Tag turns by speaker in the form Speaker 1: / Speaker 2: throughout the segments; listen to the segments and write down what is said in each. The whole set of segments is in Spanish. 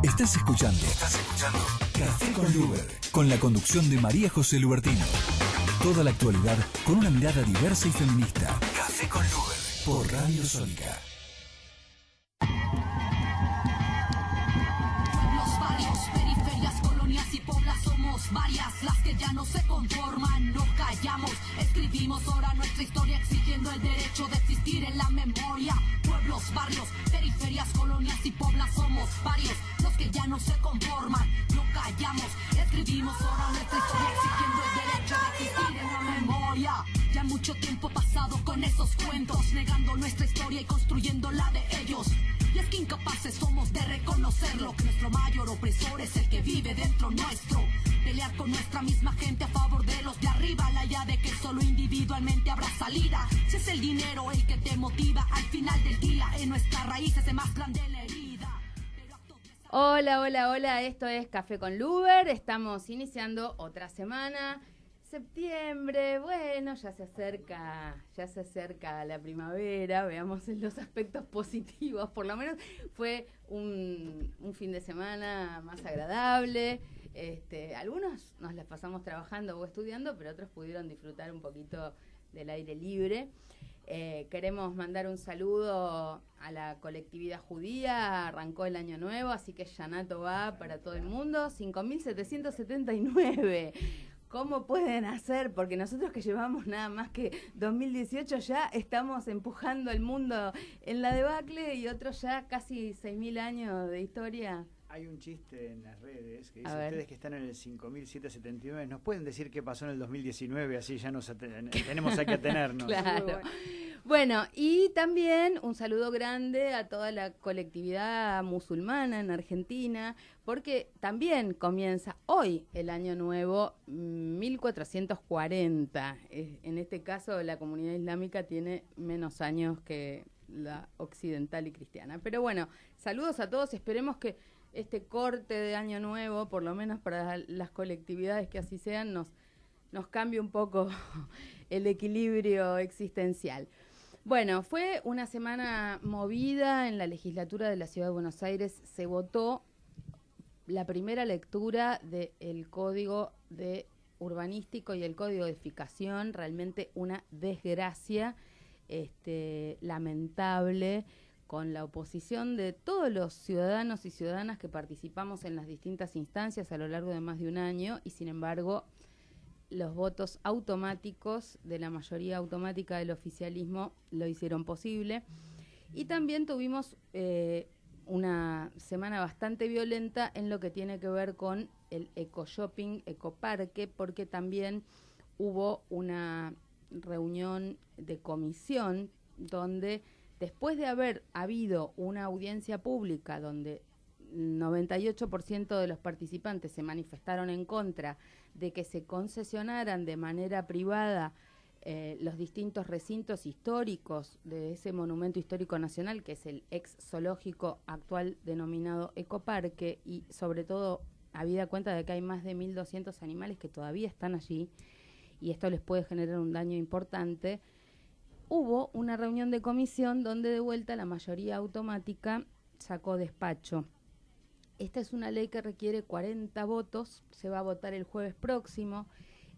Speaker 1: Estás escuchando Café con Luber, con la conducción de María José Lubertino. Toda la actualidad con una mirada diversa y feminista. Café con Luber, por Radio Sónica.
Speaker 2: Pueblos, barrios, periferias, colonias y poblas somos varias las que ya no se conforman, no callamos, escribimos ahora nuestra historia exigiendo el derecho de existir en la memoria. Pueblos, barrios, periferias, colonias y poblas somos varios los que ya no se conforman, no callamos, escribimos ahora nuestra historia exigiendo el derecho de existir en la memoria. Ya mucho tiempo pasado con esos cuentos, negando nuestra historia y construyendo la de ellos. Y es que incapaces somos de reconocerlo, que nuestro mayor opresor es el que vive dentro nuestro. Pelear con nuestra misma gente a favor de los de arriba, la idea de que solo individualmente habrá salida. Si es el dinero el que te motiva, al final del día en nuestras raíces se más grande la herida.
Speaker 3: Hola, hola, hola, esto es Café con Luber, estamos iniciando otra semana. Septiembre, bueno, ya se acerca la primavera, veamos en los aspectos positivos, por lo menos fue un fin de semana más agradable. Algunos nos las pasamos trabajando o estudiando, pero otros pudieron disfrutar un poquito del aire libre. Queremos mandar un saludo a la colectividad judía, arrancó el año nuevo, así que Shana Tová para todo el mundo, 5.779. ¿Cómo pueden hacer? Porque nosotros que llevamos nada más que 2018 ya estamos empujando el mundo en la debacle y otros ya casi 6.000 años de historia.
Speaker 4: Hay un chiste en las redes que dice, ustedes que están en el 5.779, ¿nos pueden decir qué pasó en el 2019? Así ya tenemos a qué atenernos.
Speaker 3: Claro. Bueno, y también un saludo grande a toda la colectividad musulmana en Argentina, porque también comienza hoy el año nuevo 1440. En este caso la comunidad islámica tiene menos años que la occidental y cristiana. Pero bueno, saludos a todos, esperemos que este corte de año nuevo, por lo menos para las colectividades que así sean, nos cambie un poco el equilibrio existencial. Bueno, fue una semana movida en la legislatura de la Ciudad de Buenos Aires. Se votó la primera lectura del Código de Urbanístico y el Código de Edificación. Realmente una desgracia lamentable, con la oposición de todos los ciudadanos y ciudadanas que participamos en las distintas instancias a lo largo de más de un año, y sin embargo los votos automáticos de la mayoría automática del oficialismo lo hicieron posible. Y también tuvimos una semana bastante violenta en lo que tiene que ver con el eco-shopping, ecoparque, porque también hubo una reunión de comisión donde, después de haber habido una audiencia pública donde 98% de los participantes se manifestaron en contra de que se concesionaran de manera privada los distintos recintos históricos de ese monumento histórico nacional, que es el ex zoológico actual denominado ecoparque, y sobre todo habida cuenta de que hay más de 1.200 animales que todavía están allí y esto les puede generar un daño importante. Hubo una reunión de comisión donde de vuelta la mayoría automática sacó despacho. Esta es una ley que requiere 40 votos, se va a votar el jueves próximo.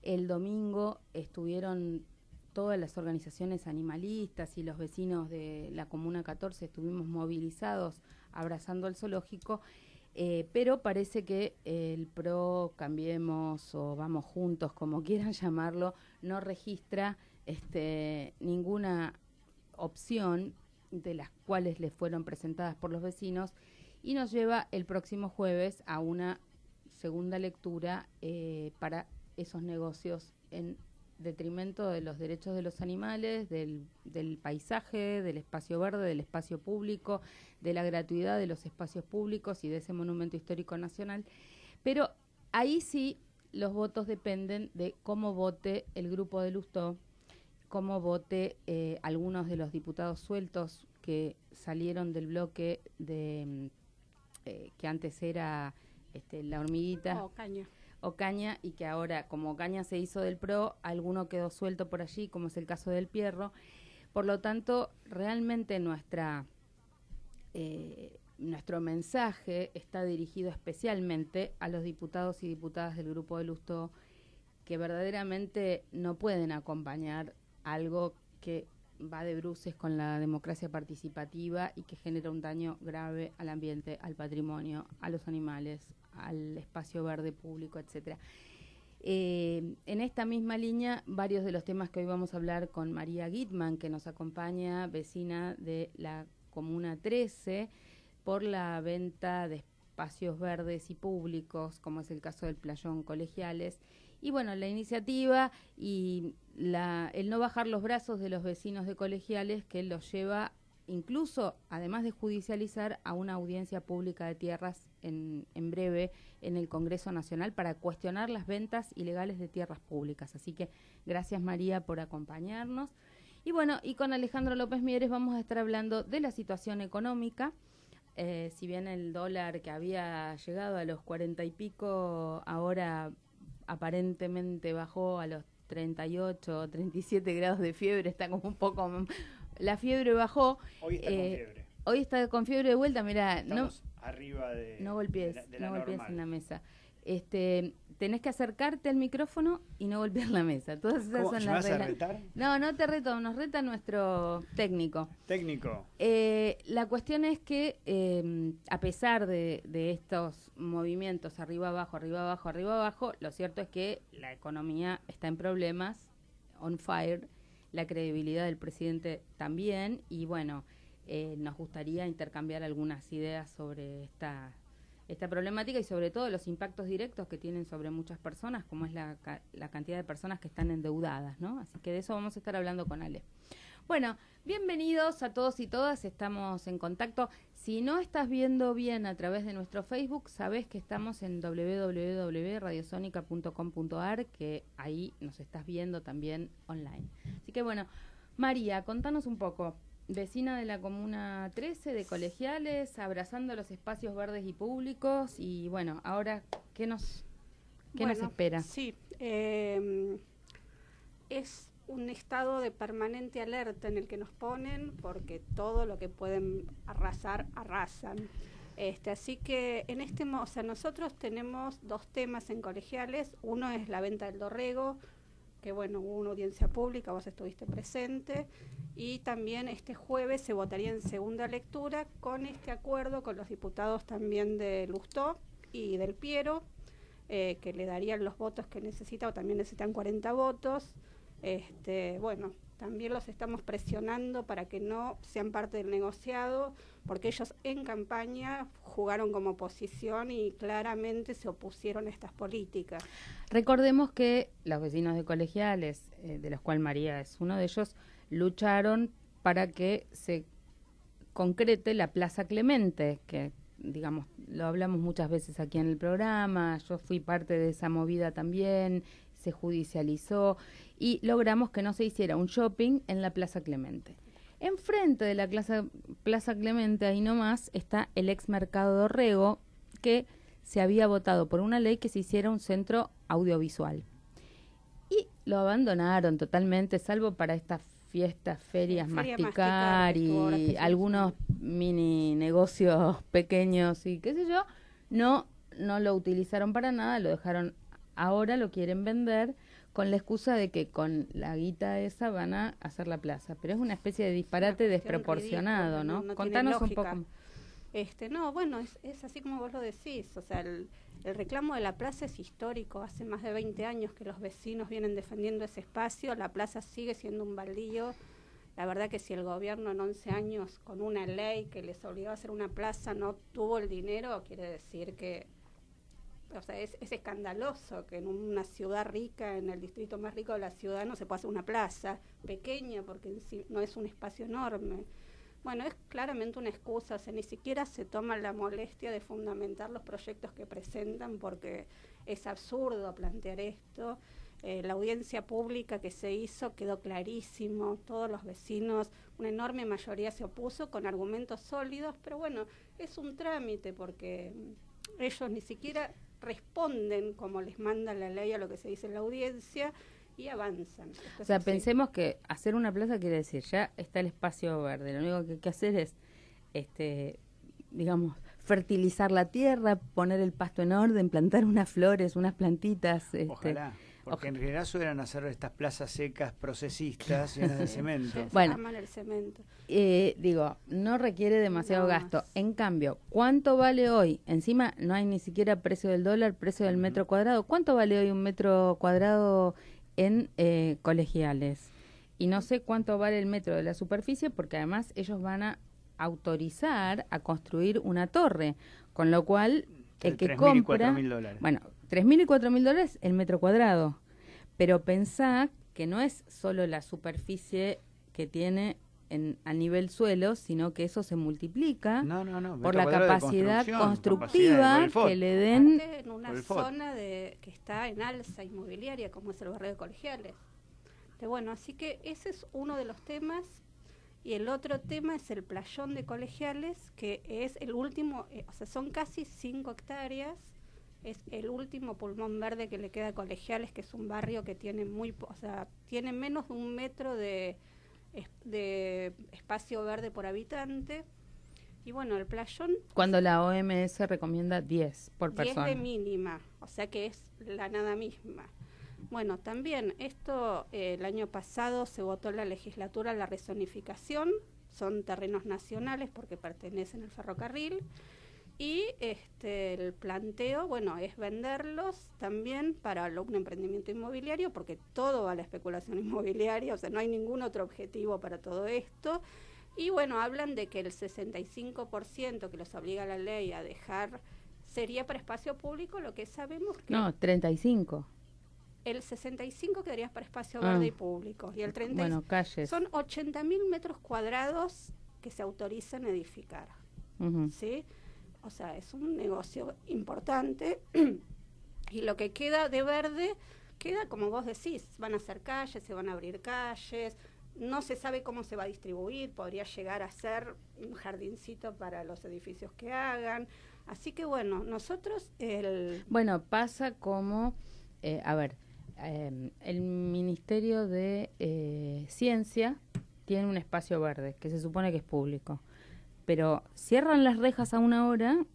Speaker 3: El domingo estuvieron todas las organizaciones animalistas y los vecinos de la Comuna 14, estuvimos movilizados abrazando al zoológico, pero parece que el PRO, Cambiemos o Vamos Juntos, como quieran llamarlo, no registra ninguna opción de las cuales les fueron presentadas por los vecinos, y nos lleva el próximo jueves a una segunda lectura para esos negocios en detrimento de los derechos de los animales, del paisaje, del espacio verde, del espacio público, de la gratuidad de los espacios públicos y de ese monumento histórico nacional. Pero ahí sí los votos dependen de cómo vote el grupo de Lustó, cómo vote algunos de los diputados sueltos que salieron del bloque de que antes era la hormiguita Ocaña, y que ahora, como Ocaña se hizo del PRO, alguno quedó suelto por allí, como es el caso del Pierro. Por lo tanto, realmente nuestra nuestro mensaje está dirigido especialmente a los diputados y diputadas del Grupo de Lustó que verdaderamente no pueden acompañar algo que va de bruces con la democracia participativa y que genera un daño grave al ambiente, al patrimonio, a los animales, al espacio verde público, etcétera. En esta misma línea, varios de los temas que hoy vamos a hablar con María Guitman, que nos acompaña, vecina de la Comuna 13, por la venta de espacios verdes y públicos, como es el caso del Playón Colegiales. Y bueno, la iniciativa y el no bajar los brazos de los vecinos de Colegiales, que los lleva incluso, además de judicializar, a una audiencia pública de tierras en breve en el Congreso Nacional para cuestionar las ventas ilegales de tierras públicas. Así que gracias, María, por acompañarnos. Y bueno, y con Alejandro López Mieres vamos a estar hablando de la situación económica. Si bien el dólar, que había llegado a los 40 y pico, ahora aparentemente bajó a los 38, 37 grados de fiebre, está como un poco... La fiebre bajó.
Speaker 4: Hoy está con fiebre.
Speaker 3: Hoy está con fiebre de vuelta, mira,
Speaker 4: estamos arriba de
Speaker 3: no golpees,
Speaker 4: de la
Speaker 3: no golpees
Speaker 4: normal.
Speaker 3: en la mesa. Tenés que acercarte al micrófono y no golpear la mesa. Todas esas son las reglas.
Speaker 4: ¿Me vas a retar?
Speaker 3: No te reto, nos reta nuestro técnico. La cuestión es que a pesar de estos movimientos arriba abajo, lo cierto es que la economía está en problemas, on fire, la credibilidad del presidente también, y bueno, nos gustaría intercambiar algunas ideas sobre esta problemática y sobre todo los impactos directos que tienen sobre muchas personas, como es la cantidad de personas que están endeudadas, ¿no? Así que de eso vamos a estar hablando con Ale. Bueno, bienvenidos a todos y todas, estamos en contacto. Si no estás viendo bien a través de nuestro Facebook, sabés que estamos en www.radiosonica.com.ar, que ahí nos estás viendo también online. Así que bueno, María, contanos un poco. Vecina de la Comuna 13, de Colegiales, abrazando los espacios verdes y públicos, y bueno, ahora, ¿qué nos espera?
Speaker 5: Sí, es un estado de permanente alerta en el que nos ponen, porque todo lo que pueden arrasar, arrasan. Así que nosotros tenemos dos temas en Colegiales. Uno es la venta del dorrego, que bueno, hubo una audiencia pública, vos estuviste presente, y también este jueves se votaría en segunda lectura con este acuerdo con los diputados también de Lustó y del Piero, que le darían los votos que necesita, o también necesitan 40 votos. Bueno, también los estamos presionando para que no sean parte del negociado, porque ellos en campaña jugaron como oposición y claramente se opusieron a estas políticas.
Speaker 3: Recordemos que los vecinos de Colegiales, de los cuales María es uno de ellos, lucharon para que se concrete la Plaza Clemente, que digamos, lo hablamos muchas veces aquí en el programa, yo fui parte de esa movida también, se judicializó y logramos que no se hiciera un shopping en la Plaza Clemente. Enfrente de la Plaza Clemente, ahí nomás, está el ex Mercado Dorrego, que se había votado por una ley que se hiciera un centro audiovisual. Y lo abandonaron totalmente, salvo para estas fiestas, ferias, masticar y algunos mini negocios pequeños y qué sé yo, no lo utilizaron para nada, lo dejaron. Ahora lo quieren vender con la excusa de que con la guita esa van a hacer la plaza. Pero es una especie de disparate desproporcionado, ridícula, ¿no? Contanos un poco.
Speaker 5: No, bueno, es así como vos lo decís. O sea, el reclamo de la plaza es histórico. Hace más de 20 años que los vecinos vienen defendiendo ese espacio. La plaza sigue siendo un baldío. La verdad que si el gobierno en 11 años, con una ley que les obligó a hacer una plaza, no tuvo el dinero, quiere decir que... O sea, es escandaloso que en una ciudad rica, en el distrito más rico de la ciudad, no se pueda hacer una plaza pequeña porque en sí no es un espacio enorme. Bueno, es claramente una excusa, o sea, ni siquiera se toman la molestia de fundamentar los proyectos que presentan porque es absurdo plantear esto. La audiencia pública que se hizo quedó clarísimo, todos los vecinos, una enorme mayoría se opuso con argumentos sólidos, pero bueno, es un trámite porque ellos ni siquiera responden como les manda la ley a lo que se dice en la audiencia y avanzan.
Speaker 3: O sea, pensemos que hacer una plaza quiere decir, ya está el espacio verde, lo único que hay que hacer es digamos, fertilizar la tierra, poner el pasto en orden, plantar unas flores, unas plantitas.
Speaker 4: Ojalá. Porque en realidad suelen hacer estas plazas secas procesistas llenas de cemento.
Speaker 3: Bueno,
Speaker 5: aman el cemento.
Speaker 3: Digo, no requiere demasiado gasto. En cambio, ¿cuánto vale hoy? Encima no hay ni siquiera precio del dólar, precio del metro cuadrado. ¿Cuánto vale hoy un metro cuadrado en Colegiales? Y no sé cuánto vale el metro de la superficie, porque además ellos van a autorizar a construir una torre, con lo cual el que compra...
Speaker 4: $3.000 y $4.000.
Speaker 3: Bueno, $3.000 y $4.000 el metro cuadrado. Pero pensá que no es solo la superficie que tiene a nivel suelo, sino que eso se multiplica por la capacidad constructiva que le den...
Speaker 5: En una zona que está en alza inmobiliaria, como es el barrio de Colegiales. Bueno, así que ese es uno de los temas. Y el otro tema es el playón de Colegiales, que es el último, o sea, son casi 5 hectáreas, es el último pulmón verde que le queda a Colegiales, que es un barrio que tiene tiene menos de 1 metro de espacio verde por habitante. Y bueno, el playón...
Speaker 3: Cuando la OMS recomienda 10 por persona.
Speaker 5: 10 de mínima, o sea que es la nada misma. Bueno, también esto el año pasado se votó en la legislatura la rezonificación, son terrenos nacionales porque pertenecen al ferrocarril, y el planteo, bueno, es venderlos también para un emprendimiento inmobiliario, porque todo va a la especulación inmobiliaria, o sea, no hay ningún otro objetivo para todo esto. Y bueno, hablan de que el 65% que los obliga la ley a dejar sería para espacio público, lo que sabemos que...
Speaker 3: No, 35%.
Speaker 5: El 65 quedaría para espacio verde y público. Y el 30
Speaker 3: calles.
Speaker 5: Son 80.000 metros cuadrados que se autorizan edificar. ¿Sí? O sea, es un negocio importante. Y lo que queda de verde, queda como vos decís, van a hacer calles, se van a abrir calles, no se sabe cómo se va a distribuir, podría llegar a ser un jardincito para los edificios que hagan. Así que bueno, nosotros...
Speaker 3: Bueno, pasa como... el Ministerio de Ciencia tiene un espacio verde que se supone que es público, pero cierran las rejas a 1 hora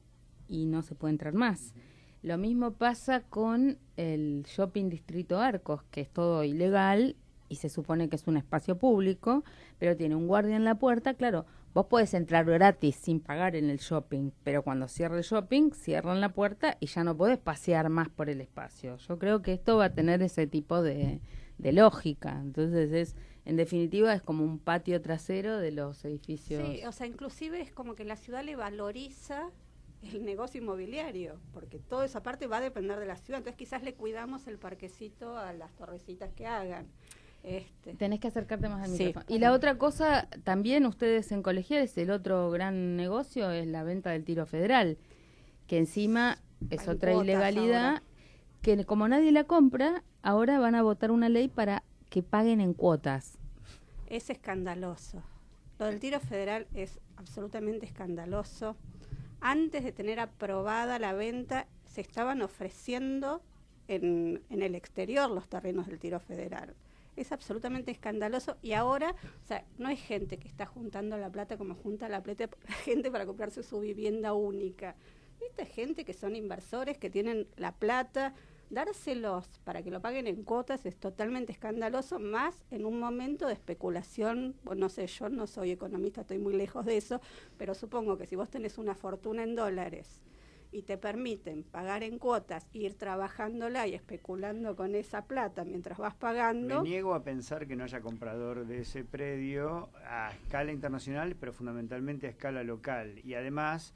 Speaker 3: y no se puede entrar más. Lo mismo pasa con el Shopping Distrito Arcos, que es todo ilegal y se supone que es un espacio público, pero tiene un guardia en la puerta. Claro, vos podés entrar gratis sin pagar en el shopping, pero cuando cierra el shopping, cierran la puerta y ya no podés pasear más por el espacio. Yo creo que esto va a tener ese tipo de lógica. Entonces, en definitiva, es como un patio trasero de los edificios.
Speaker 5: Sí, o sea, inclusive es como que la ciudad le valoriza el negocio inmobiliario, porque toda esa parte va a depender de la ciudad. Entonces, quizás le cuidamos el parquecito a las torrecitas que hagan.
Speaker 3: Tenés que acercarte más al micrófono. Y la otra cosa, también ustedes en Colegiales, el otro gran negocio es la venta del tiro federal, que encima es otra ilegalidad, ahora. Que como nadie la compra, ahora van a votar una ley para que paguen en cuotas.
Speaker 5: Es escandaloso. Lo del tiro federal es absolutamente escandaloso. Antes de tener aprobada la venta, se estaban ofreciendo en el exterior los terrenos del tiro federal. Es absolutamente escandaloso y ahora, o sea, no hay gente que está juntando la plata como junta la gente para comprarse su vivienda única. Esta gente que son inversores, que tienen la plata, dárselos para que lo paguen en cuotas es totalmente escandaloso, más en un momento de especulación. Bueno, no sé, yo no soy economista, estoy muy lejos de eso, pero supongo que si vos tenés una fortuna en dólares y te permiten pagar en cuotas, ir trabajándola y especulando con esa plata mientras vas pagando...
Speaker 4: Me niego a pensar que no haya comprador de ese predio a escala internacional, pero fundamentalmente a escala local. Y además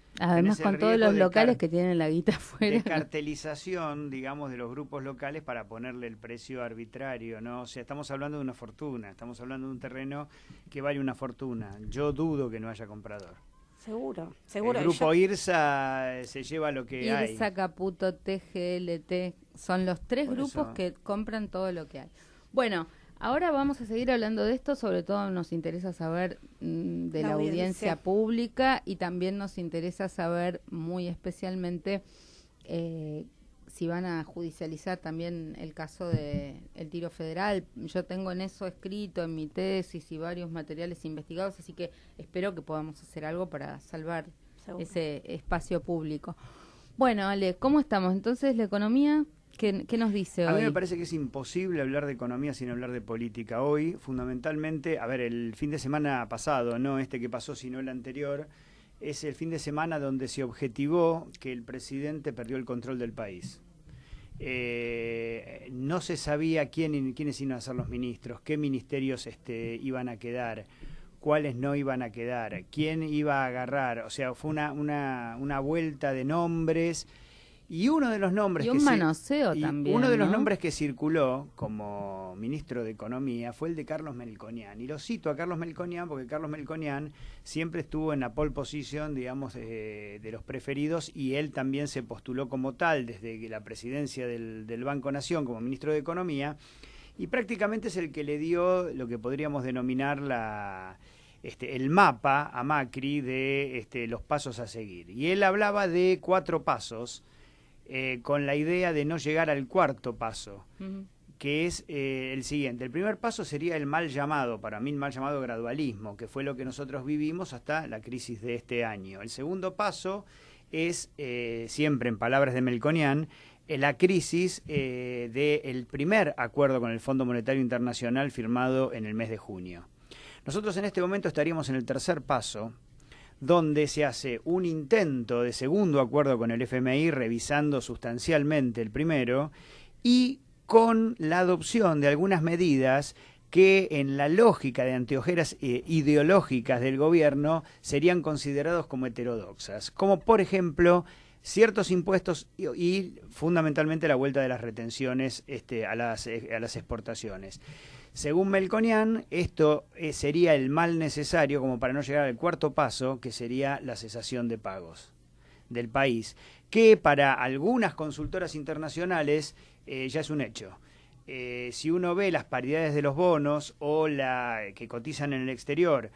Speaker 3: con todos los locales que tienen la guita afuera.
Speaker 4: De cartelización, digamos, de los grupos locales para ponerle el precio arbitrario, ¿no? O sea, estamos hablando de una fortuna, estamos hablando de un terreno que vale una fortuna. Yo dudo que no haya comprador.
Speaker 5: Seguro.
Speaker 4: El grupo IRSA se lleva lo que hay.
Speaker 3: IRSA, Caputo, TGLT, son los 3 grupos que compran todo lo que hay. Bueno, ahora vamos a seguir hablando de esto, sobre todo nos interesa saber de la audiencia pública y también nos interesa saber muy especialmente si van a judicializar también el caso de el tiro federal. Yo tengo en eso escrito en mi tesis y varios materiales investigados, así que espero que podamos hacer algo para salvar
Speaker 5: seguro.
Speaker 3: ese espacio público. Bueno, Ale, ¿cómo estamos? Entonces, la economía, ¿qué nos dice hoy?
Speaker 4: A mí me parece que es imposible hablar de economía sin hablar de política. Hoy, fundamentalmente, a ver, el fin de semana pasado, no este que pasó, sino el anterior, es el fin de semana donde se objetivó que el presidente perdió el control del país. No se sabía quiénes iban a ser los ministros, qué ministerios iban a quedar, cuáles no iban a quedar, quién iba a agarrar. O sea, fue una vuelta de nombres. Y uno de los nombres
Speaker 3: manoseo también,
Speaker 4: uno de los
Speaker 3: ¿no?
Speaker 4: nombres que circuló como ministro de Economía fue el de Carlos Melconian. Y lo cito a Carlos Melconian porque Carlos Melconian siempre estuvo en la pole position, digamos, de los preferidos, y él también se postuló como tal desde la presidencia del Banco Nación como ministro de Economía, y prácticamente es el que le dio lo que podríamos denominar el mapa a Macri de los pasos a seguir. Y él hablaba de 4 pasos, con la idea de no llegar al cuarto paso, que es el siguiente. El primer paso sería el mal llamado, para mí el mal llamado gradualismo, que fue lo que nosotros vivimos hasta la crisis de este año. El segundo paso es, siempre en palabras de Melconian, la crisis del primer acuerdo con el Fondo Monetario Internacional firmado en el mes de junio. Nosotros en este momento estaríamos en el tercer paso, donde se hace un intento de segundo acuerdo con el FMI, revisando sustancialmente el primero, y con la adopción de algunas medidas que en la lógica de anteojeras ideológicas del gobierno serían considerados como heterodoxas, como por ejemplo ciertos impuestos y fundamentalmente la vuelta de las retenciones a las exportaciones. Según Melconian, esto sería el mal necesario como para no llegar al cuarto paso, que sería la cesación de pagos del país, que para algunas consultoras internacionales ya es un hecho. Si uno ve las paridades de los bonos o que cotizan en el exterior,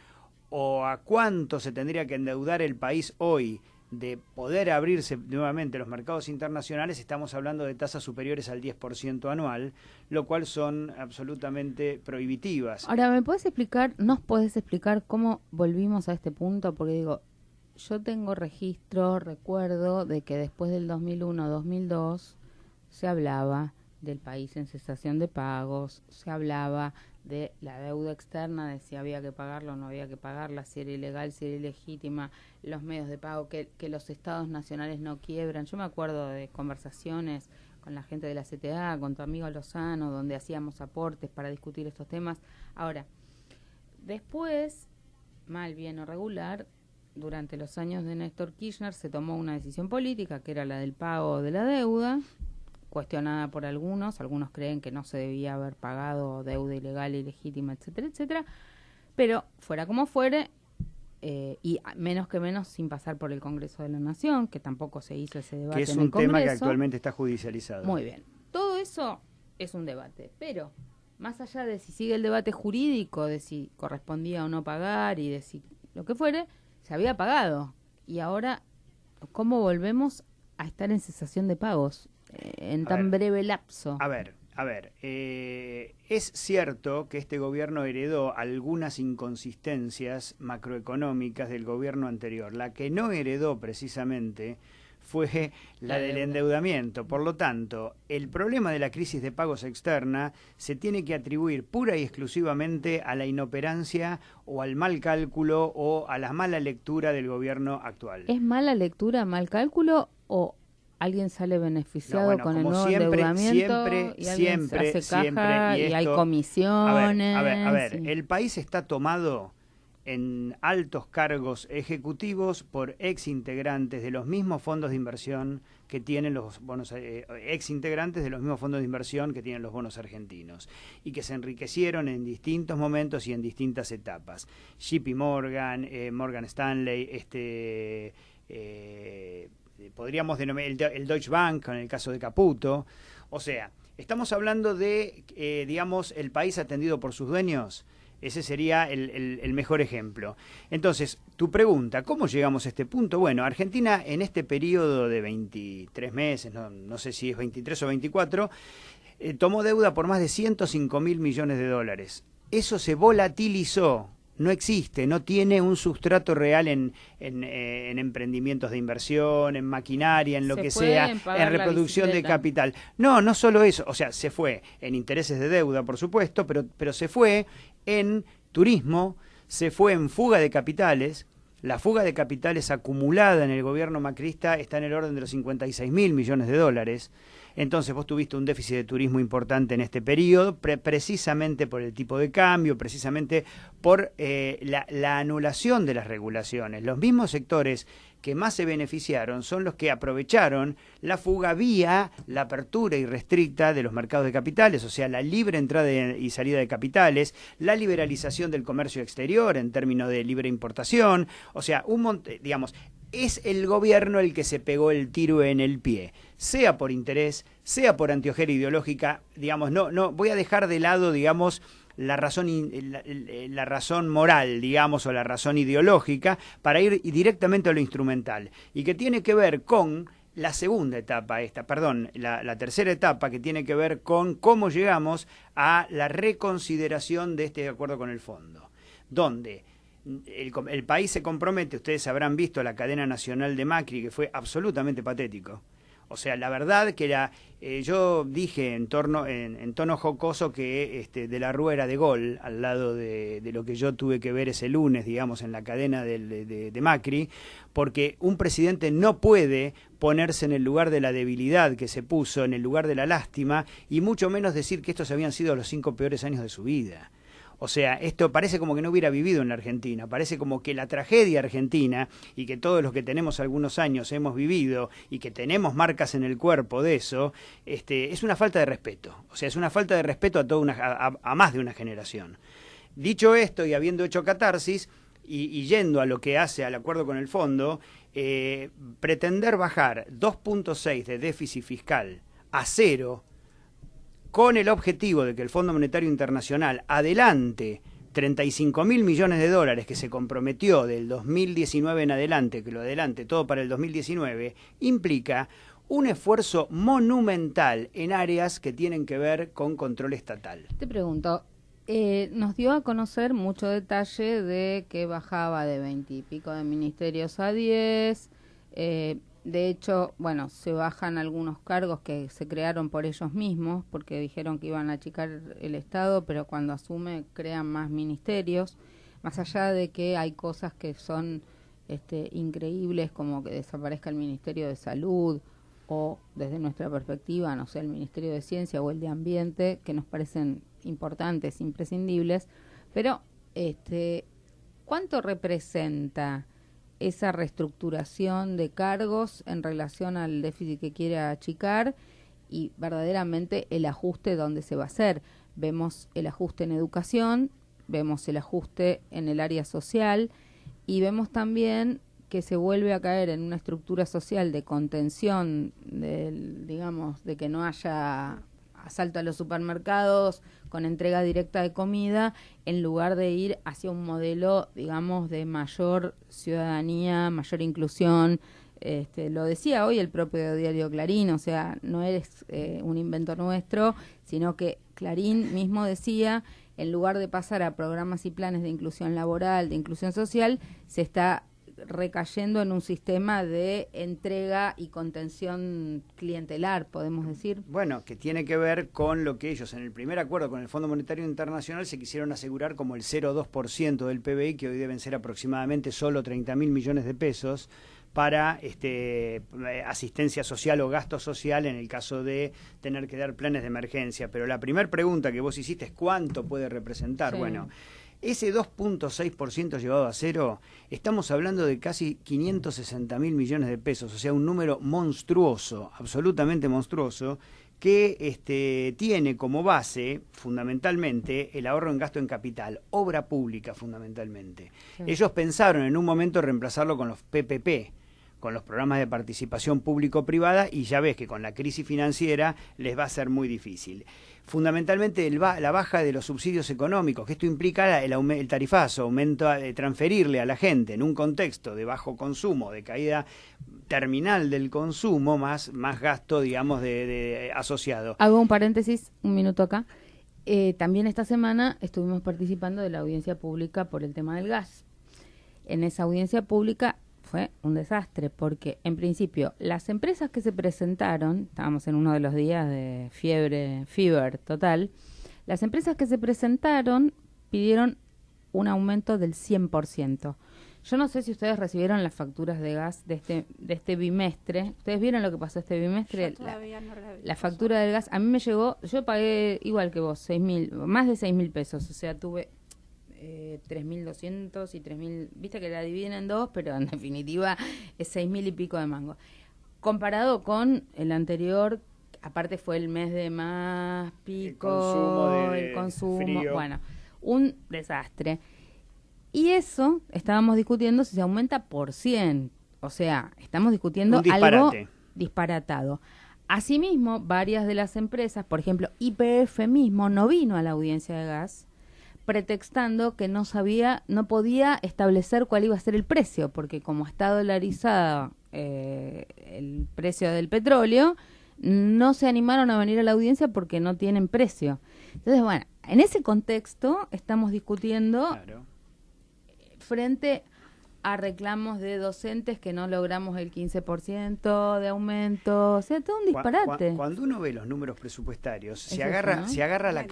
Speaker 4: o a cuánto se tendría que endeudar el país hoy de poder abrirse nuevamente los mercados internacionales, estamos hablando de tasas superiores al 10% anual, lo cual son absolutamente prohibitivas.
Speaker 3: Ahora, nos podés explicar cómo volvimos a este punto? Porque digo, yo tengo recuerdo de que después del 2001-2002 se hablaba del país en cesación de pagos, se hablaba de la deuda externa, de si había que pagarla o no había que pagarla, si era ilegal, si era ilegítima, los medios de pago, que los estados nacionales no quiebran. Yo me acuerdo de conversaciones con la gente de la CTA, con tu amigo Lozano, donde hacíamos aportes para discutir estos temas. Ahora, después, mal, bien o regular, durante los años de Néstor Kirchner se tomó una decisión política, que era la del pago de la deuda, cuestionada por algunos creen que no se debía haber pagado deuda ilegal, ilegítima, etcétera, etcétera, pero fuera como fuere, y menos sin pasar por el Congreso de la Nación, que tampoco se hizo ese debate en el Congreso.
Speaker 4: Que es un tema que actualmente está judicializado.
Speaker 3: Muy bien, todo eso es un debate, pero más allá de si sigue el debate jurídico, de si correspondía o no pagar y de si lo que fuere, se había pagado, y ahora, ¿cómo volvemos a estar en cesación de pagos en tan breve lapso?
Speaker 4: A ver, es cierto que este gobierno heredó algunas inconsistencias macroeconómicas del gobierno anterior. La que no heredó precisamente fue la del endeudamiento. Por lo tanto, el problema de la crisis de pagos externa se tiene que atribuir pura y exclusivamente a la inoperancia o al mal cálculo o a la mala lectura del gobierno actual.
Speaker 3: ¿Es mala lectura, mal cálculo o alguien sale beneficiado con el nuevo endeudamiento y alguien hace caja y hay comisiones?
Speaker 4: A ver, el país está tomado en altos cargos ejecutivos por ex integrantes de los mismos fondos de inversión que tienen los bonos, ex integrantes de los mismos fondos de inversión que tienen los bonos argentinos, y que se enriquecieron en distintos momentos y en distintas etapas. JP Morgan, Morgan Stanley, podríamos denominar el Deutsche Bank, con el caso de Caputo. O sea, estamos hablando de, digamos, el país atendido por sus dueños. Ese sería el mejor ejemplo. Entonces, tu pregunta, ¿cómo llegamos a este punto? Bueno, Argentina en este periodo de 23 meses, no sé si es 23 o 24, tomó deuda por más de 105.000 millones de dólares. Eso se volatilizó no existe, no tiene un sustrato real en emprendimientos de inversión, en maquinaria, en lo que sea, en reproducción de capital. No, no solo eso, o sea, se fue en intereses de deuda, por supuesto, pero se fue en turismo, se fue en fuga de capitales. La fuga de capitales acumulada en el gobierno macrista está en el orden de los 56.000 millones de dólares. Entonces vos tuviste un déficit de turismo importante en este periodo, precisamente por el tipo de cambio, precisamente por la anulación de las regulaciones. Los mismos sectores que más se beneficiaron son los que aprovecharon la fuga vía la apertura irrestricta de los mercados de capitales, o sea, la libre entrada y salida de capitales, la liberalización del comercio exterior en términos de libre importación, o sea, digamos, es el gobierno el que se pegó el tiro en el pie, sea por interés, sea por anteojera ideológica, digamos, no voy a dejar de lado, digamos, la razón moral, digamos, o la razón ideológica, para ir directamente a lo instrumental, y que tiene que ver con la segunda etapa, la tercera etapa, que tiene que ver con cómo llegamos a la reconsideración de este acuerdo con el fondo, donde el país se compromete. Ustedes habrán visto la cadena nacional de Macri, que fue absolutamente patético. O sea, la verdad que yo dije en tono jocoso que de la Rúa era de Gol, al lado de lo que yo tuve que ver ese lunes, digamos, en la cadena de Macri, porque un presidente no puede ponerse en el lugar de la debilidad que se puso, en el lugar de la lástima, y mucho menos decir que estos habían sido los 5 peores años de su vida. O sea, esto parece como que no hubiera vivido en la Argentina, parece como que la tragedia argentina, y que todos los que tenemos algunos años hemos vivido y que tenemos marcas en el cuerpo de eso, es una falta de respeto. O sea, es una falta de respeto a más de una generación. Dicho esto, y habiendo hecho catarsis, y yendo a lo que hace al acuerdo con el fondo, pretender bajar 2.6 de déficit fiscal a 0, con el objetivo de que el Fondo Monetario Internacional adelante 35.000 millones de dólares que se comprometió del 2019 en adelante, que lo adelante todo para el 2019, implica un esfuerzo monumental en áreas que tienen que ver con control estatal.
Speaker 3: Te pregunto, nos dio a conocer mucho detalle de que bajaba de 20 y pico de ministerios a 10, de hecho, bueno, se bajan algunos cargos que se crearon por ellos mismos, porque dijeron que iban a achicar el Estado, pero cuando asume crean más ministerios, más allá de que hay cosas que son increíbles, como que desaparezca el Ministerio de Salud, o desde nuestra perspectiva, no sé, el Ministerio de Ciencia o el de Ambiente, que nos parecen importantes, imprescindibles, pero ¿cuánto representa esa reestructuración de cargos en relación al déficit que quiere achicar y verdaderamente el ajuste donde se va a hacer? Vemos el ajuste en educación, vemos el ajuste en el área social y vemos también que se vuelve a caer en una estructura social de contención, digamos, de que no haya asalto a los supermercados con entrega directa de comida, en lugar de ir hacia un modelo, digamos, de mayor ciudadanía, mayor inclusión. Lo decía hoy el propio diario Clarín, o sea, no es un invento nuestro, sino que Clarín mismo decía, en lugar de pasar a programas y planes de inclusión laboral, de inclusión social, se está recayendo en un sistema de entrega y contención clientelar, podemos decir.
Speaker 4: Bueno, que tiene que ver con lo que ellos en el primer acuerdo con el Fondo Monetario Internacional se quisieron asegurar como el 0,2% del PBI, que hoy deben ser aproximadamente solo 30.000 millones de pesos para asistencia social o gasto social en el caso de tener que dar planes de emergencia. Pero la primera pregunta que vos hiciste es ¿cuánto puede representar? Sí. Bueno, ese 2.6% llevado a 0, estamos hablando de casi 560.000 millones de pesos, o sea, un número monstruoso, absolutamente monstruoso, que tiene como base, fundamentalmente, el ahorro en gasto en capital, obra pública, fundamentalmente. Sí. Ellos pensaron en un momento reemplazarlo con los PPP, con los programas de participación público-privada, y ya ves que con la crisis financiera les va a ser muy difícil. Fundamentalmente la baja de los subsidios económicos, que esto implica el tarifazo, aumento, transferirle a la gente en un contexto de bajo consumo, de caída terminal del consumo, más gasto, digamos, de asociado.
Speaker 3: Hago un paréntesis, un minuto acá. también esta semana estuvimos participando de la audiencia pública por el tema del gas. En esa audiencia pública fue un desastre porque, en principio, las empresas que se presentaron, estábamos en uno de los días de fever total, las empresas que se presentaron pidieron un aumento del 100%. Yo no sé si ustedes recibieron las facturas de gas de este bimestre. ¿Ustedes vieron lo que pasó este bimestre?
Speaker 5: Yo todavía no la vi.
Speaker 3: La factura del gas, a mí me llegó, yo pagué igual que vos, más de 6.000 pesos, o sea, tuve 3.200 y 3.000, viste que la dividen en dos, pero en definitiva es 6.000 y pico de mango. Comparado con el anterior, aparte fue el mes de más pico, el consumo
Speaker 4: frío.
Speaker 3: Bueno, un desastre. Y eso estábamos discutiendo si se aumenta por 100. O sea, estamos discutiendo algo disparatado. Asimismo, varias de las empresas, por ejemplo, YPF mismo no vino a la audiencia de gas pretextando que no podía establecer cuál iba a ser el precio, porque como está dolarizado el precio del petróleo, no se animaron a venir a la audiencia porque no tienen precio. Entonces, bueno, en ese contexto estamos discutiendo...
Speaker 4: Claro.
Speaker 3: Frente a reclamos de docentes que no logramos el 15% de aumento, o sea, todo un disparate.
Speaker 4: Cuando uno ve los números presupuestarios, se agarra la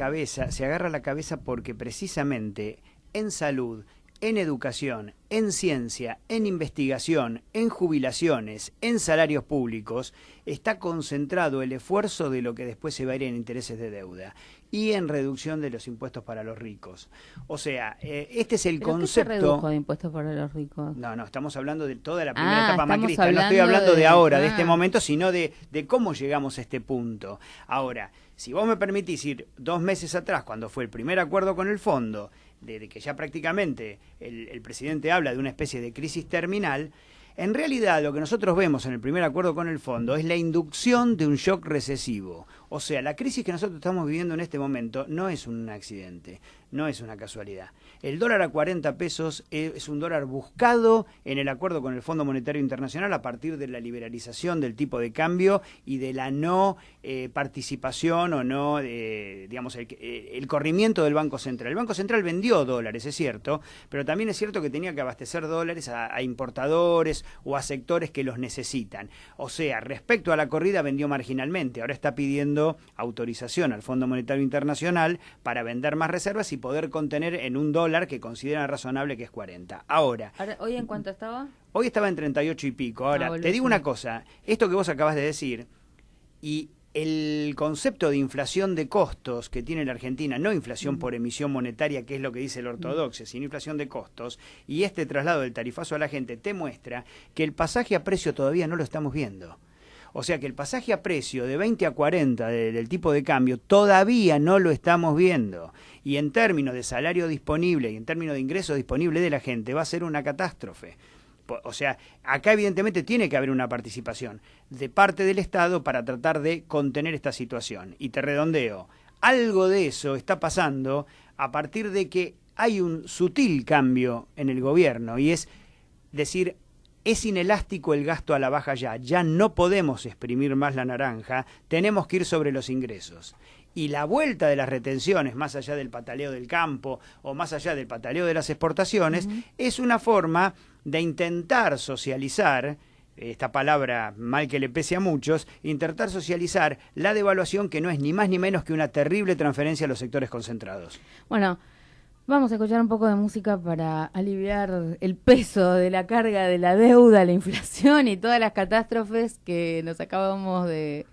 Speaker 4: cabeza porque precisamente en salud, en educación, en ciencia, en investigación, en jubilaciones, en salarios públicos, está concentrado el esfuerzo de lo que después se va a ir en intereses de deuda y en reducción de los impuestos para los ricos. O sea, este es el concepto...
Speaker 3: ¿Qué se redujo de impuestos para los ricos?
Speaker 4: No, estamos hablando de toda la primera etapa macrista. No estoy hablando de ahora, de este momento, sino de cómo llegamos a este punto. Ahora, si vos me permitís ir 2 meses atrás, cuando fue el primer acuerdo con el fondo, de que ya prácticamente el presidente habla de una especie de crisis terminal, en realidad lo que nosotros vemos en el primer acuerdo con el fondo es la inducción de un shock recesivo. O sea, la crisis que nosotros estamos viviendo en este momento no es un accidente, no es una casualidad. El dólar a 40 pesos es un dólar buscado en el acuerdo con el Fondo Monetario Internacional a partir de la liberalización del tipo de cambio y de la no participación o no, digamos, el corrimiento del Banco Central. El Banco Central vendió dólares, es cierto, pero también es cierto que tenía que abastecer dólares a importadores o a sectores que los necesitan. O sea, respecto a la corrida vendió marginalmente, ahora está pidiendo autorización al Fondo Monetario Internacional para vender más reservas y poder contener en un dólar que considera razonable que es 40. Ahora,
Speaker 3: ¿hoy en cuánto estaba?
Speaker 4: Hoy estaba en 38 y pico. Ahora, te digo una cosa, esto que vos acabas de decir y el concepto de inflación de costos que tiene la Argentina, no inflación por emisión monetaria, que es lo que dice el ortodoxo, sino inflación de costos, y este traslado del tarifazo a la gente te muestra que el pasaje a precio todavía no lo estamos viendo. O sea que el pasaje a precio de 20 a 40 del tipo de cambio todavía no lo estamos viendo. Y en términos de salario disponible y en términos de ingreso disponible de la gente va a ser una catástrofe. O sea, acá evidentemente tiene que haber una participación de parte del Estado para tratar de contener esta situación. Y te redondeo, algo de eso está pasando a partir de que hay un sutil cambio en el gobierno y es decir, es inelástico el gasto a la baja ya no podemos exprimir más la naranja, tenemos que ir sobre los ingresos. Y la vuelta de las retenciones, más allá del pataleo del campo o más allá del pataleo de las exportaciones, es una forma de intentar socializar, esta palabra mal que le pese a muchos, intentar socializar la devaluación que no es ni más ni menos que una terrible transferencia a los sectores concentrados.
Speaker 3: Bueno, vamos a escuchar un poco de música para aliviar el peso de la carga de la deuda, la inflación y todas las catástrofes que nos acabamos de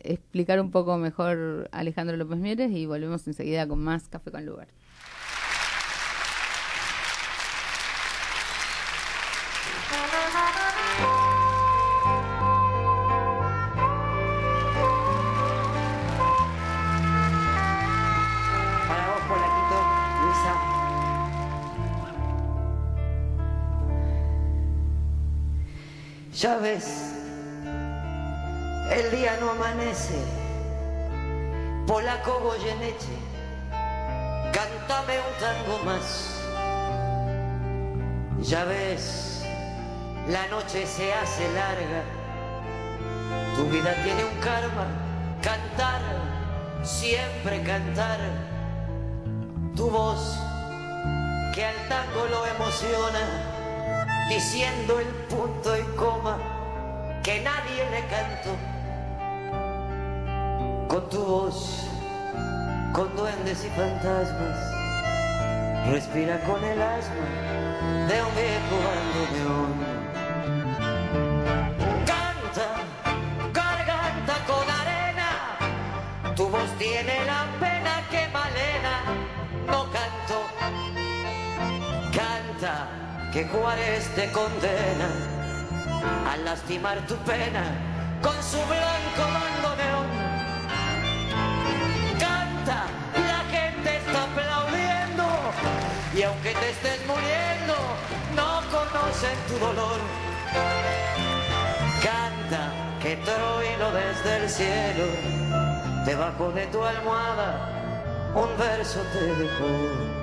Speaker 3: explicar un poco mejor Alejandro López Mieres y volvemos enseguida con más Café con Lugar.
Speaker 6: Ya ves, el día no amanece, polaco Goyeneche, cántame un tango más. Ya ves, la noche se hace larga, tu vida tiene un karma, cantar siempre cantar tu voz que al tango lo emociona, diciendo el punto y coma que nadie le cantó. Con tu voz, con duendes y fantasmas, respira con el asma de un viejo bandoneón. Garganta con arena, tu voz tiene la pena que Malena no cantó. Canta que Juárez te condena al lastimar tu pena con su blanco bandoneón. Canta, la gente está aplaudiendo y aunque te estés muriendo no conocen tu dolor. Canta que Troilo desde el cielo, debajo de tu almohada, un verso te dejó.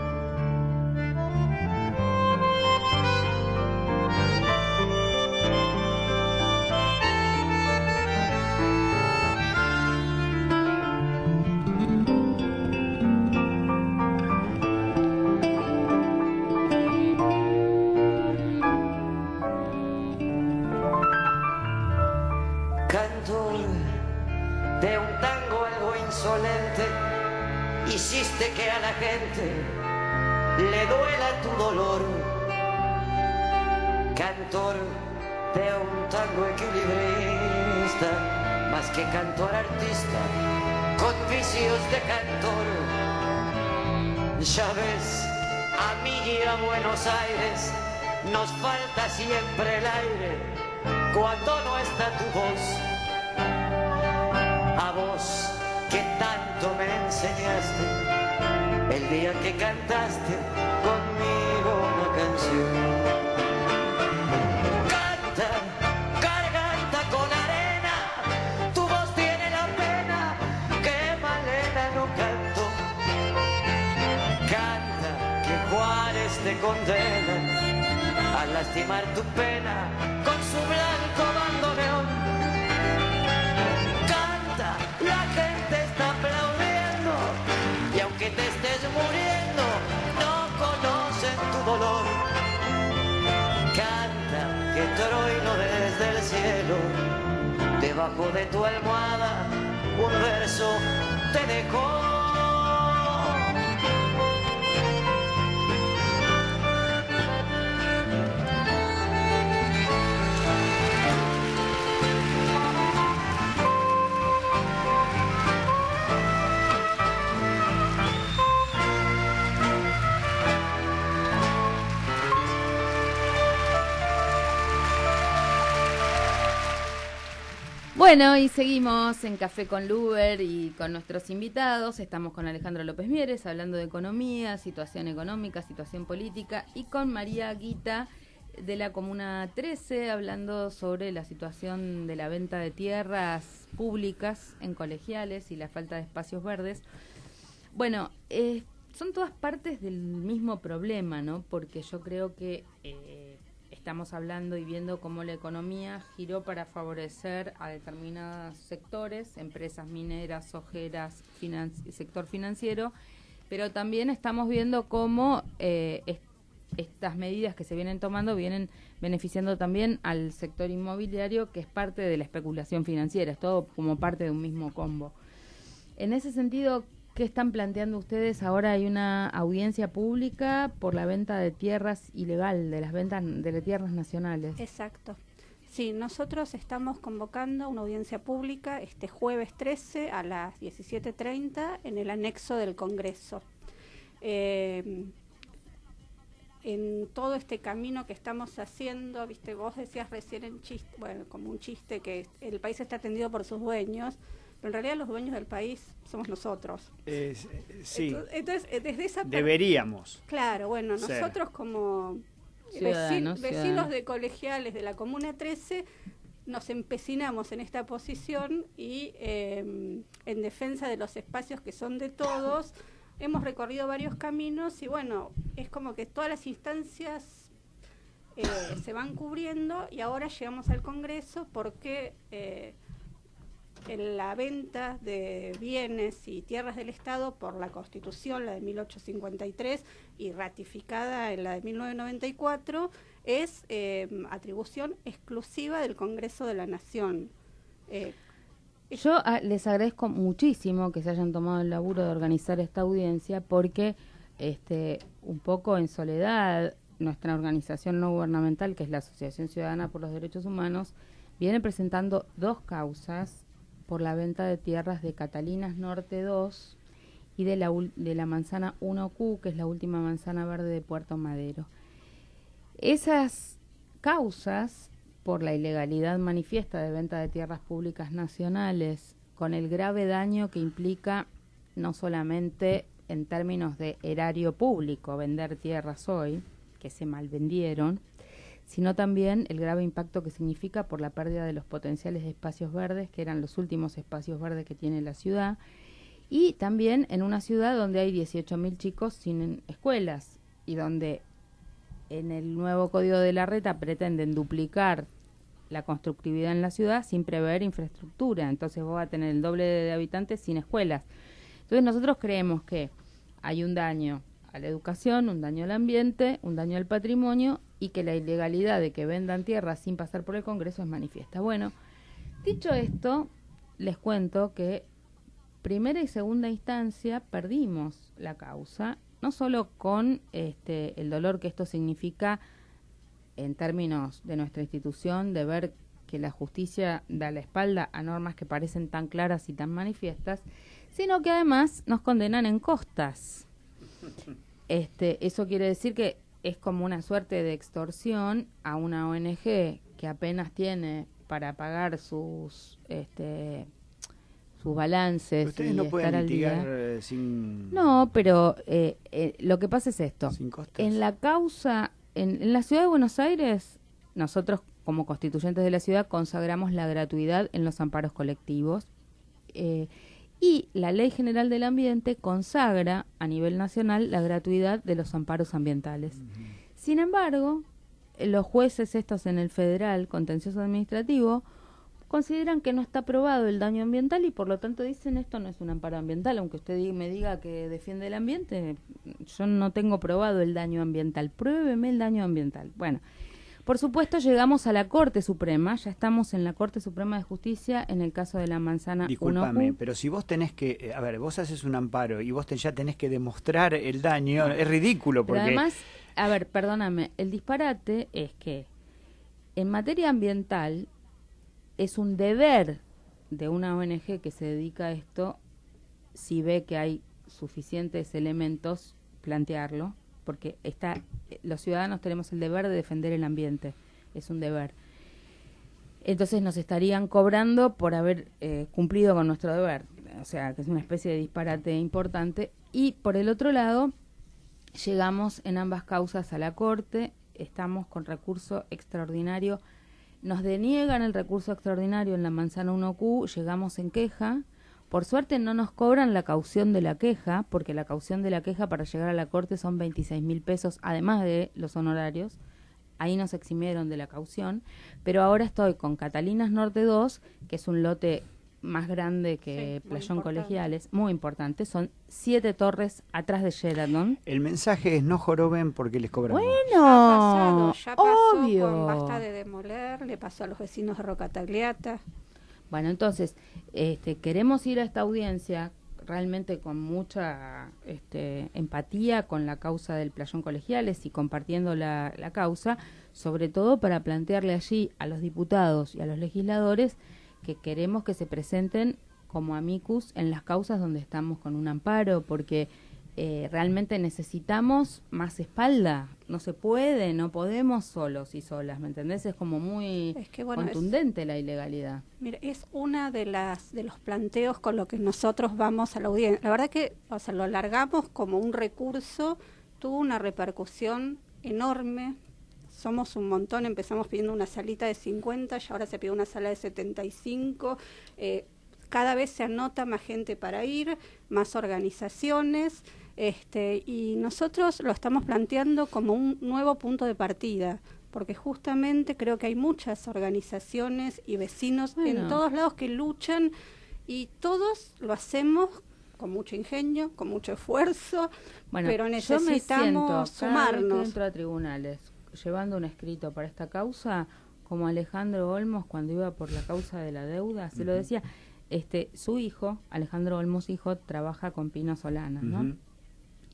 Speaker 6: Hiciste que a la gente le duela tu dolor. Cantor de un tango equilibrista, más que cantor artista, con vicios de cantor. Ya ves, a mí y a Buenos Aires nos falta siempre el aire cuando no está tu voz. A vos que tanto me enseñaste el día que cantaste conmigo una canción. Canta, garganta con arena, tu voz tiene la pena que Malena no cantó. Canta que Juárez te condena a lastimar tu pena con su blanco bandoneón. Canta, la gente está aplaudiendo y aunque te estés muriendo no conocen tu dolor. Canta que Troilo desde el cielo, debajo de tu almohada, un verso te dejó.
Speaker 3: Bueno, y seguimos en Café con Luber y con nuestros invitados. Estamos con Alejandro López Mieres hablando de economía, situación económica, situación política, y con María Guita de la Comuna 13 hablando sobre la situación de la venta de tierras públicas en colegiales y la falta de espacios verdes. Bueno, son todas partes del mismo problema, ¿no? Porque yo creo que estamos hablando y viendo cómo la economía giró para favorecer a determinados sectores, empresas mineras, ojeras, sector financiero, pero también estamos viendo cómo estas medidas que se vienen tomando vienen beneficiando también al sector inmobiliario, que es parte de la especulación financiera, es todo como parte de un mismo combo. En ese sentido, ¿qué están planteando ustedes? Ahora hay una audiencia pública por la venta de tierras ilegal, de las ventas de las tierras nacionales.
Speaker 5: Exacto. Sí, nosotros estamos convocando una audiencia pública este jueves 13 a las 17:30 en el anexo del Congreso. En todo este camino que estamos haciendo, viste, vos decías recién en chiste, bueno, como un chiste, que el país está atendido por sus dueños, pero en realidad los dueños del país somos nosotros.
Speaker 4: Sí.
Speaker 5: Entonces, desde esa
Speaker 4: deberíamos.
Speaker 5: Claro, bueno, nosotros como vecinos de colegiales de la Comuna 13 nos empecinamos en esta posición y en defensa de los espacios que son de todos. Hemos recorrido varios caminos y bueno, es como que todas las instancias se van cubriendo y ahora llegamos al Congreso porque la venta de bienes y tierras del Estado por la Constitución, la de 1853, y ratificada en la de 1994, es atribución exclusiva del Congreso de la Nación.
Speaker 3: Yo les agradezco muchísimo que se hayan tomado el laburo de organizar esta audiencia, porque un poco en soledad, nuestra organización no gubernamental, que es la Asociación Ciudadana por los Derechos Humanos, viene presentando 2 causas por la venta de tierras de Catalinas Norte 2 y de la manzana 1Q, que es la última manzana verde de Puerto Madero. Esas causas por la ilegalidad manifiesta de venta de tierras públicas nacionales, con el grave daño que implica no solamente en términos de erario público vender tierras hoy, que se malvendieron, sino también el grave impacto que significa por la pérdida de los potenciales espacios verdes, que eran los últimos espacios verdes que tiene la ciudad, y también en una ciudad donde hay 18.000 chicos sin escuelas, y donde en el nuevo Código de la Reta pretenden duplicar la constructividad en la ciudad sin prever infraestructura. Entonces vos vas a tener el doble de habitantes sin escuelas. Entonces nosotros creemos que hay un daño a la educación, un daño al ambiente, un daño al patrimonio, y que la ilegalidad de que vendan tierras sin pasar por el Congreso es manifiesta. Bueno, dicho esto, les cuento que primera y segunda instancia perdimos la causa, no solo con el dolor que esto significa en términos de nuestra institución, de ver que la justicia da la espalda a normas que parecen tan claras y tan manifiestas, sino que además nos condenan en costas. Eso quiere decir que es como una suerte de extorsión a una ONG que apenas tiene para pagar sus balances.
Speaker 4: Ustedes
Speaker 3: y
Speaker 4: no
Speaker 3: estar
Speaker 4: pueden
Speaker 3: al día.
Speaker 4: litigar sin...
Speaker 3: No, pero lo que pasa es esto.
Speaker 4: Sin costas.
Speaker 3: En la causa, en la ciudad de Buenos Aires, nosotros como constituyentes de la ciudad consagramos la gratuidad en los amparos colectivos, y la Ley General del Ambiente consagra a nivel nacional la gratuidad de los amparos ambientales. Sin embargo, los jueces estos en el federal contencioso administrativo consideran que no está probado el daño ambiental, y por lo tanto dicen esto no es un amparo ambiental. Aunque usted me diga que defiende el ambiente, yo no tengo probado el daño ambiental, pruébeme el daño ambiental. Bueno, por supuesto llegamos a la Corte Suprema, ya estamos en la Corte Suprema de Justicia en el caso de la manzana 1Q.
Speaker 4: Discúlpame, pero si vos tenés que, vos haces un amparo y vos ya tenés que demostrar el daño, es ridículo porque...
Speaker 3: Pero además, perdóname, el disparate es que en materia ambiental es un deber de una ONG que se dedica a esto, si ve que hay suficientes elementos, plantearlo, porque los ciudadanos tenemos el deber de defender el ambiente, es un deber. Entonces nos estarían cobrando por haber cumplido con nuestro deber, o sea, que es una especie de disparate importante. Y por el otro lado, llegamos en ambas causas a la Corte, estamos con recurso extraordinario, nos deniegan el recurso extraordinario en la manzana 1Q, llegamos en queja. Por suerte no nos cobran la caución de la queja, porque la caución de la queja para llegar a la Corte son 26.000 pesos, además de los honorarios. Ahí nos eximieron de la caución, pero ahora estoy con Catalinas Norte 2, que es un lote más grande que Playón Colegiales, muy importante, son 7 torres atrás de Sheraton.
Speaker 4: El mensaje es no joroben porque les cobran.
Speaker 3: Bueno,
Speaker 5: ya pasó
Speaker 3: obvio.
Speaker 5: Con Basta de Demoler, le pasó a los vecinos de Roca Tagliata.
Speaker 3: Bueno, entonces, queremos ir a esta audiencia realmente con mucha empatía con la causa del Playón Colegiales y compartiendo la causa, sobre todo para plantearle allí a los diputados y a los legisladores que queremos que se presenten como amicus en las causas donde estamos con un amparo, porque realmente necesitamos más espalda. No se puede, no podemos solos y solas, ¿me entendés? Es como muy contundente la ilegalidad.
Speaker 5: Mira, es una de los planteos con lo que nosotros vamos a la audiencia. La verdad que, lo alargamos como un recurso, tuvo una repercusión enorme. Somos un montón, empezamos pidiendo una salita de 50, y ahora se pide una sala de 75. Cada vez se anota más gente para ir, más organizaciones, y nosotros lo estamos planteando como un nuevo punto de partida, porque justamente creo que hay muchas organizaciones y vecinos en todos lados que luchan y todos lo hacemos con mucho ingenio, con mucho esfuerzo,
Speaker 3: Bueno,
Speaker 5: pero
Speaker 3: yo
Speaker 5: necesitamos
Speaker 3: me siento, cada vez que
Speaker 5: sumarnos.
Speaker 3: entro a tribunales llevando un escrito para esta causa, como Alejandro Olmos cuando iba por la causa de la deuda, se lo decía, su hijo, Alejandro Olmos hijo, trabaja con Pino Solana, ¿no?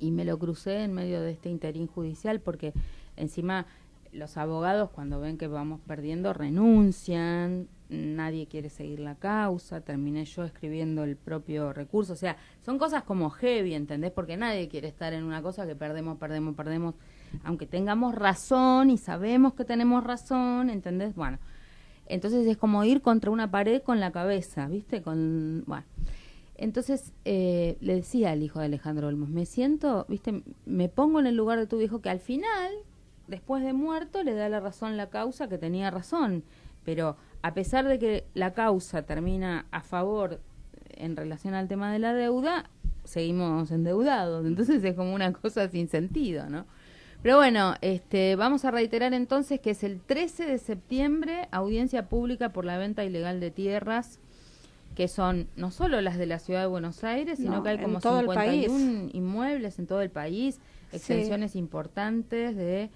Speaker 3: Y me lo crucé en medio de este interín judicial porque encima los abogados cuando ven que vamos perdiendo renuncian, nadie quiere seguir la causa, terminé yo escribiendo el propio recurso, o sea, son cosas como heavy, ¿entendés? Porque nadie quiere estar en una cosa que perdemos, aunque tengamos razón y sabemos que tenemos razón, ¿entendés? Bueno, entonces es como ir contra una pared con la cabeza, ¿viste? Bueno, entonces le decía al hijo de Alejandro Olmos, me siento, ¿viste? Me pongo en el lugar de tu hijo que al final, después de muerto, le da la razón la causa que tenía razón, pero a pesar de que la causa termina a favor en relación al tema de la deuda, seguimos endeudados, entonces es como una cosa sin sentido, ¿no? Pero bueno, vamos a reiterar entonces que es el 13 de septiembre, audiencia pública por la venta ilegal de tierras, que son no solo las de la ciudad de Buenos Aires, sino que hay como 51 inmuebles en todo el país, extensiones importantes de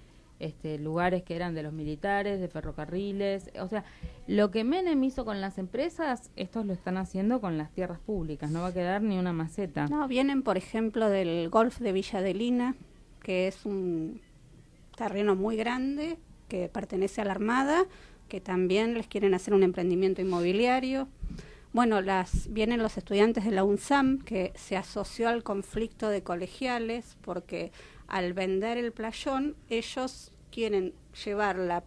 Speaker 3: lugares que eran de los militares, de ferrocarriles, o sea, lo que Menem hizo con las empresas, estos lo están haciendo con las tierras públicas, no va a quedar ni una maceta.
Speaker 5: No, vienen por ejemplo del Golf de Villa Adelina, que es un terreno muy grande, que pertenece a la Armada, que también les quieren hacer un emprendimiento inmobiliario. Bueno, vienen los estudiantes de la UNSAM, que se asoció al conflicto de colegiales, porque al vender el playón, ellos quieren llevar el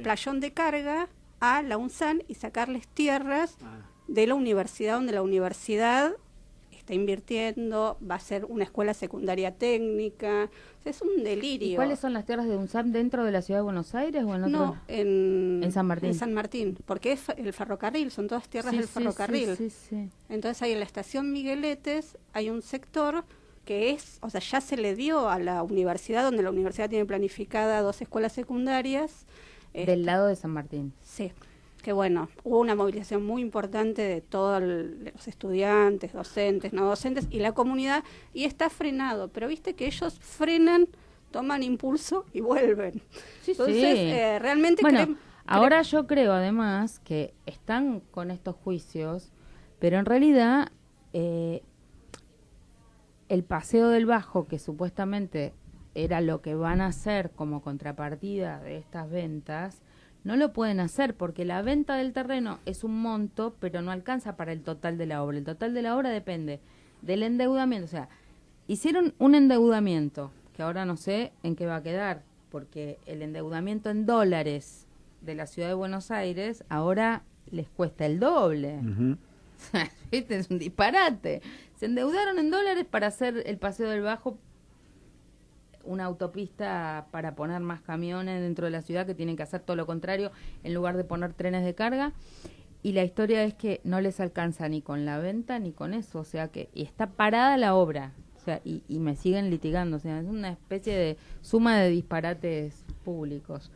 Speaker 5: playón de carga a la UNSAM y sacarles tierras de la universidad, donde la universidad está invirtiendo, va a ser una escuela secundaria técnica, o sea, es un delirio.
Speaker 3: ¿Y cuáles son las tierras de UNSAM dentro de la ciudad de Buenos Aires o en otro?
Speaker 5: No, en
Speaker 3: San Martín.
Speaker 5: En San Martín, porque es el ferrocarril, son todas tierras del ferrocarril.
Speaker 3: Sí.
Speaker 5: Entonces ahí en la estación Migueletes hay un sector que ya se le dio a la universidad, donde la universidad tiene planificada 2 escuelas secundarias.
Speaker 3: Del lado de San Martín.
Speaker 5: Sí. Que bueno, hubo una movilización muy importante de todos los estudiantes, docentes, no docentes y la comunidad, y está frenado, pero viste que ellos frenan, toman impulso y vuelven. Entonces, realmente
Speaker 3: ahora yo creo además que están con estos juicios, pero en realidad el Paseo del Bajo, que supuestamente era lo que van a hacer como contrapartida de estas ventas, no lo pueden hacer porque la venta del terreno es un monto, pero no alcanza para el total de la obra. El total de la obra depende del endeudamiento. O sea, hicieron un endeudamiento, que ahora no sé en qué va a quedar, porque el endeudamiento en dólares de la ciudad de Buenos Aires ahora les cuesta el doble. ¿Viste? Es un disparate. Se endeudaron en dólares para hacer el Paseo del Bajo, una autopista para poner más camiones dentro de la ciudad, que tienen que hacer todo lo contrario en lugar de poner trenes de carga, y la historia es que no les alcanza ni con la venta ni con eso, o sea que y está parada la obra, o sea, y me siguen litigando, o sea, es una especie de suma de disparates públicos.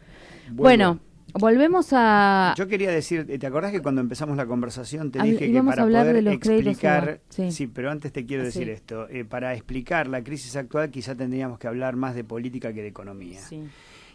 Speaker 3: Bueno, volvemos a...
Speaker 4: Yo quería decir, ¿te acordás que cuando empezamos la conversación te dije que para
Speaker 3: hablar
Speaker 4: poder
Speaker 3: de los
Speaker 4: explicar...
Speaker 3: Sí,
Speaker 4: pero antes te quiero decir esto. Para explicar la crisis actual quizá tendríamos que hablar más de política que de economía.
Speaker 3: Sí.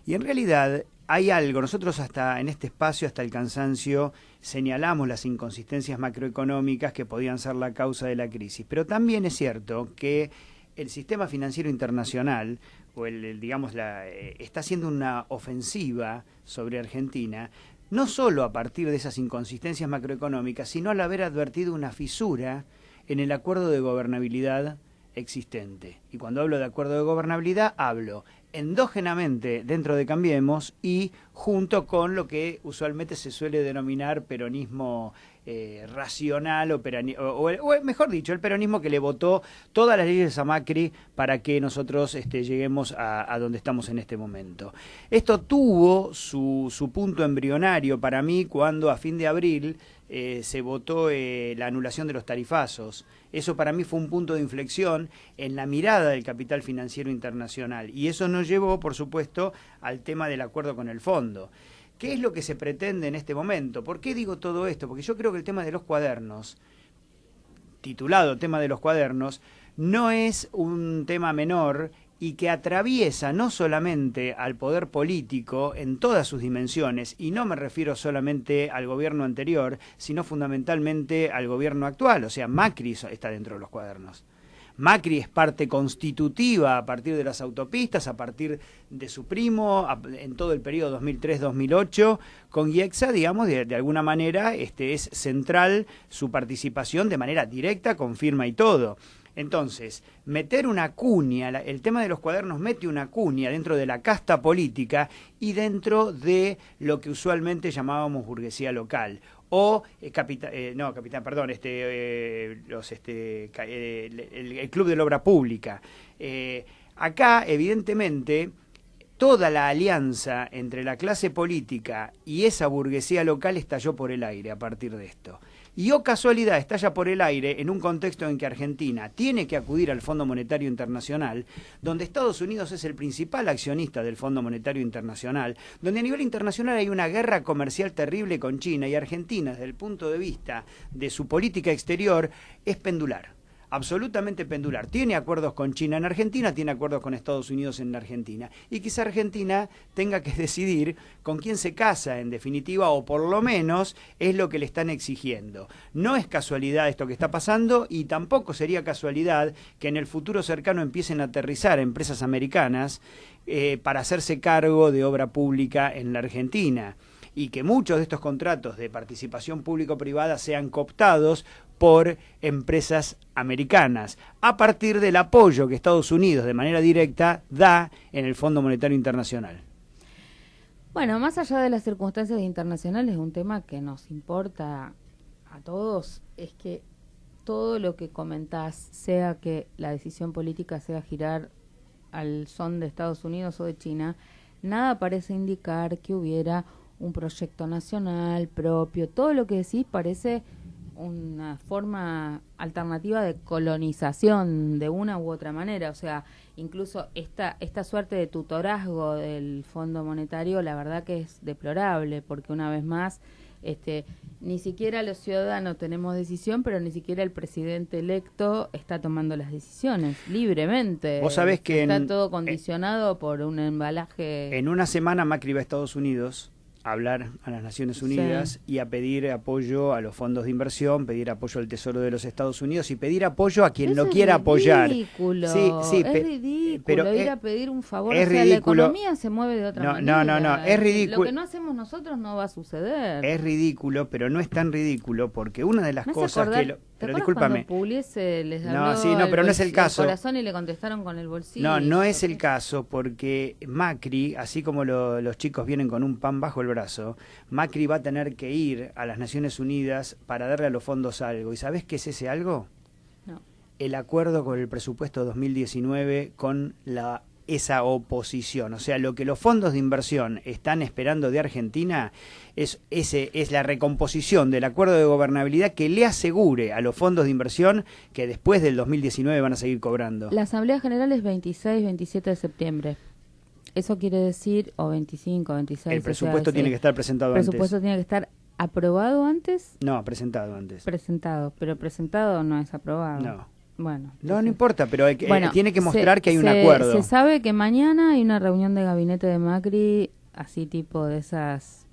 Speaker 4: Y en realidad hay algo, nosotros hasta en este espacio, hasta el cansancio, señalamos las inconsistencias macroeconómicas que podían ser la causa de la crisis. Pero también es cierto que el sistema financiero internacional, o está haciendo una ofensiva sobre Argentina, no solo a partir de esas inconsistencias macroeconómicas, sino al haber advertido una fisura en el acuerdo de gobernabilidad existente. Y cuando hablo de acuerdo de gobernabilidad, hablo endógenamente dentro de Cambiemos y junto con lo que usualmente se suele denominar peronismo racional o mejor dicho, el peronismo que le votó todas las leyes a Macri para que nosotros lleguemos a donde estamos en este momento. Esto tuvo su punto embrionario para mí cuando a fin de abril se votó la anulación de los tarifazos. Eso para mí fue un punto de inflexión en la mirada del capital financiero internacional y eso nos llevó, por supuesto, al tema del acuerdo con el fondo. ¿Qué es lo que se pretende en este momento? ¿Por qué digo todo esto? Porque yo creo que el tema de los cuadernos, titulado tema de los cuadernos, no es un tema menor y que atraviesa no solamente al poder político en todas sus dimensiones, y no me refiero solamente al gobierno anterior, sino fundamentalmente al gobierno actual. O sea, Macri está dentro de los cuadernos. Macri es parte constitutiva a partir de las autopistas, a partir de su primo, en todo el periodo 2003-2008, con IEXA, digamos, de alguna manera es central su participación de manera directa, con firma y todo. Entonces, meter una cuña, el tema de los cuadernos mete una cuña dentro de la casta política y dentro de lo que usualmente llamábamos burguesía local. O el Club de la Obra Pública. Acá, evidentemente, toda la alianza entre la clase política y esa burguesía local estalló por el aire a partir de esto. Y casualidad, estalla por el aire en un contexto en que Argentina tiene que acudir al Fondo Monetario Internacional, donde Estados Unidos es el principal accionista del Fondo Monetario Internacional, donde a nivel internacional hay una guerra comercial terrible con China, y Argentina, desde el punto de vista de su política exterior, es pendular. Absolutamente pendular. Tiene acuerdos con China en Argentina, tiene acuerdos con Estados Unidos en Argentina. Y quizá Argentina tenga que decidir con quién se casa, en definitiva, o por lo menos es lo que le están exigiendo. No es casualidad esto que está pasando, y tampoco sería casualidad que en el futuro cercano empiecen a aterrizar empresas americanas para hacerse cargo de obra pública en la Argentina, y que muchos de estos contratos de participación público-privada sean cooptados por empresas americanas, a partir del apoyo que Estados Unidos de manera directa da en el Fondo Monetario Internacional.
Speaker 3: Bueno, más allá de las circunstancias internacionales, un tema que nos importa a todos es que todo lo que comentás, sea que la decisión política sea girar al son de Estados Unidos o de China, nada parece indicar que hubiera un proyecto nacional propio. Todo lo que decís parece una forma alternativa de colonización de una u otra manera. O sea, incluso esta suerte de tutorazgo del Fondo Monetario, la verdad que es deplorable, porque una vez más ni siquiera los ciudadanos tenemos decisión, pero ni siquiera el presidente electo está tomando las decisiones libremente.
Speaker 4: Vos sabés que
Speaker 3: está todo condicionado por un embalaje.
Speaker 4: En una semana Macri va a Estados Unidos a hablar a las Naciones Unidas, sí, y a pedir apoyo a los fondos de inversión, pedir apoyo al Tesoro de los Estados Unidos y pedir apoyo a quien lo quiera apoyar.
Speaker 3: Ridículo.
Speaker 4: Sí,
Speaker 3: es ridículo
Speaker 4: pero
Speaker 3: ir a pedir un favor.
Speaker 4: Es
Speaker 3: o sea,
Speaker 4: ridículo.
Speaker 3: La economía se mueve de otra manera.
Speaker 4: No, es ridículo.
Speaker 3: Lo que no hacemos nosotros no va a suceder.
Speaker 4: Es ridículo, pero no es tan ridículo, porque una de las cosas que... Pero discúlpame.
Speaker 3: Pugliese les habló
Speaker 4: pero no es el caso.
Speaker 3: Corazón y le contestaron con el bolsillo.
Speaker 4: No es el caso, porque Macri, así como los chicos vienen con un pan bajo el brazo, Macri va a tener que ir a las Naciones Unidas para darle a los fondos algo. ¿Y sabés qué es ese algo?
Speaker 3: No.
Speaker 4: El acuerdo con el presupuesto 2019 con esa oposición. O sea, lo que los fondos de inversión están esperando de Argentina es la recomposición del acuerdo de gobernabilidad que le asegure a los fondos de inversión que después del 2019 van a seguir cobrando.
Speaker 3: La Asamblea General es 26-27 de septiembre. Eso quiere decir, o 25, 26.
Speaker 4: El presupuesto tiene que estar presentado antes.
Speaker 3: ¿El presupuesto tiene que estar aprobado antes?
Speaker 4: No, presentado antes.
Speaker 3: Presentado, pero presentado no es aprobado.
Speaker 4: No.
Speaker 3: Bueno,
Speaker 4: no importa, pero tiene que mostrar que hay un acuerdo.
Speaker 3: Se sabe que mañana hay una reunión de gabinete de Macri, así tipo de esas,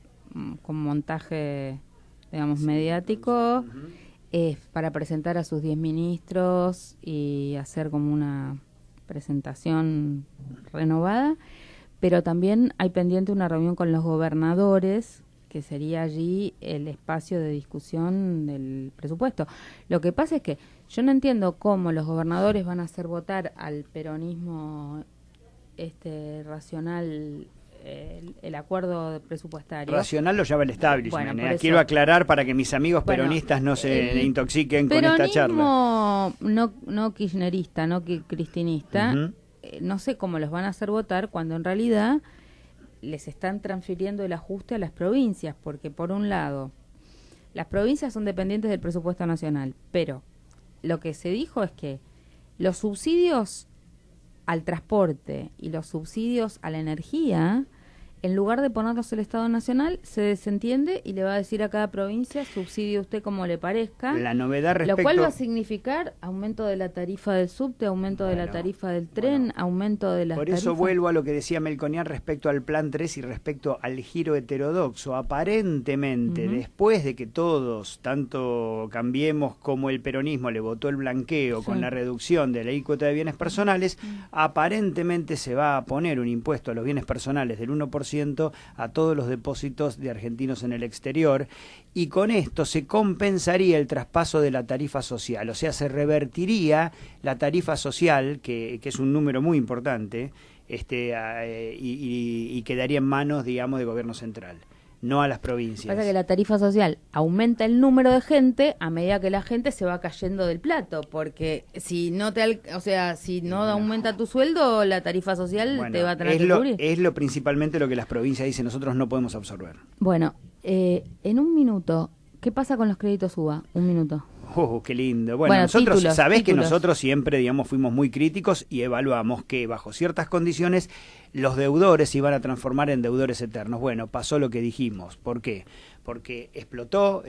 Speaker 3: con montaje, digamos, mediático, para presentar a sus 10 ministros y hacer como una presentación renovada, pero también hay pendiente una reunión con los gobernadores, que sería allí el espacio de discusión del presupuesto. Lo que pasa es que yo no entiendo cómo los gobernadores van a hacer votar al peronismo racional el acuerdo presupuestario.
Speaker 4: Racional lo llama el establishment.
Speaker 3: Bueno,
Speaker 4: quiero aclarar para que mis amigos peronistas no se intoxiquen con esta charla.
Speaker 3: No kirchnerista, no cristinista, no sé cómo los van a hacer votar cuando en realidad les están transfiriendo el ajuste a las provincias, porque por un lado, las provincias son dependientes del presupuesto nacional, pero lo que se dijo es que los subsidios al transporte y los subsidios a la energía en lugar de ponerlos el Estado Nacional, se desentiende y le va a decir a cada provincia, subsidie usted como le parezca.
Speaker 4: La novedad respecto...
Speaker 3: Lo cual va a significar aumento de la tarifa del subte, aumento de la tarifa del tren, aumento de las tarifas.
Speaker 4: Por eso vuelvo a lo que decía Melconian respecto al Plan 3 y respecto al giro heterodoxo. Aparentemente, después de que todos, tanto Cambiemos como el peronismo, le votó el blanqueo con la reducción de la alícuota de bienes personales, aparentemente se va a poner un impuesto a los bienes personales del 1% a todos los depósitos de argentinos en el exterior, y con esto se compensaría el traspaso de la tarifa social, o sea, se revertiría la tarifa social, que es un número muy importante, y quedaría en manos, digamos, del gobierno central, no a las provincias.
Speaker 3: Pasa que la tarifa social aumenta el número de gente a medida que la gente se va cayendo del plato, porque si no aumenta tu sueldo, la tarifa social te va a tener que cubrir.
Speaker 4: Es principalmente lo que las provincias dicen, nosotros no podemos absorber.
Speaker 3: Bueno, en un minuto, ¿qué pasa con los créditos UBA? Un minuto.
Speaker 4: Oh, qué lindo. Bueno, nosotros, sabés que nosotros siempre, digamos, fuimos muy críticos y evaluamos que bajo ciertas condiciones los deudores se iban a transformar en deudores eternos. Bueno, pasó lo que dijimos. ¿Por qué? Porque explotó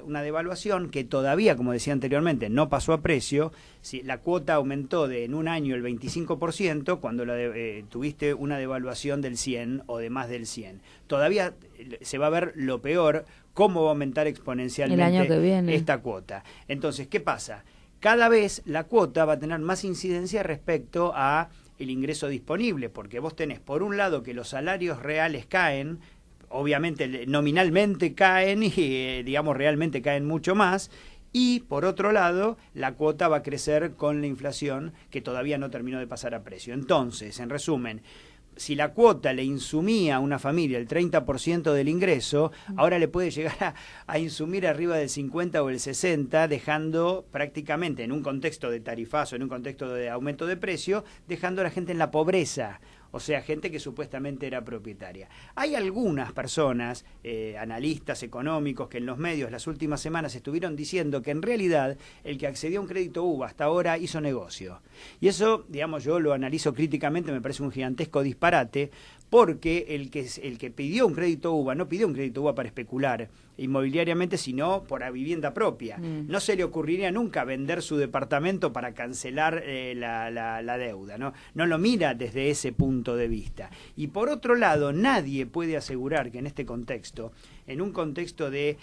Speaker 4: una devaluación que todavía, como decía anteriormente, no pasó a precio. Si la cuota aumentó en un año el 25% cuando tuviste una devaluación del 100 o de más del 100. Todavía se va a ver lo peor, cómo va a aumentar exponencialmente
Speaker 3: el año que viene
Speaker 4: esta cuota. Entonces, ¿qué pasa? Cada vez la cuota va a tener más incidencia respecto a el ingreso disponible, porque vos tenés por un lado que los salarios reales caen, obviamente nominalmente caen y digamos realmente caen mucho más, y por otro lado la cuota va a crecer con la inflación que todavía no terminó de pasar a precio. Entonces, en resumen, si la cuota le insumía a una familia el 30% del ingreso, ahora le puede llegar a insumir arriba del 50 o el 60, dejando prácticamente en un contexto de tarifazo, en un contexto de aumento de precio, dejando a la gente en la pobreza. O sea, gente que supuestamente era propietaria. Hay algunas personas, analistas económicos, que en los medios las últimas semanas estuvieron diciendo que en realidad el que accedió a un crédito UBA hasta ahora hizo negocio. Y eso, digamos, yo lo analizo críticamente, me parece un gigantesco disparate, porque el que pidió un crédito UBA no pidió un crédito UBA para especular inmobiliariamente, sino por la vivienda propia. No se le ocurriría nunca vender su departamento para cancelar la deuda, ¿no? No lo mira desde ese punto de vista. Y por otro lado, nadie puede asegurar que en este contexto, en un contexto de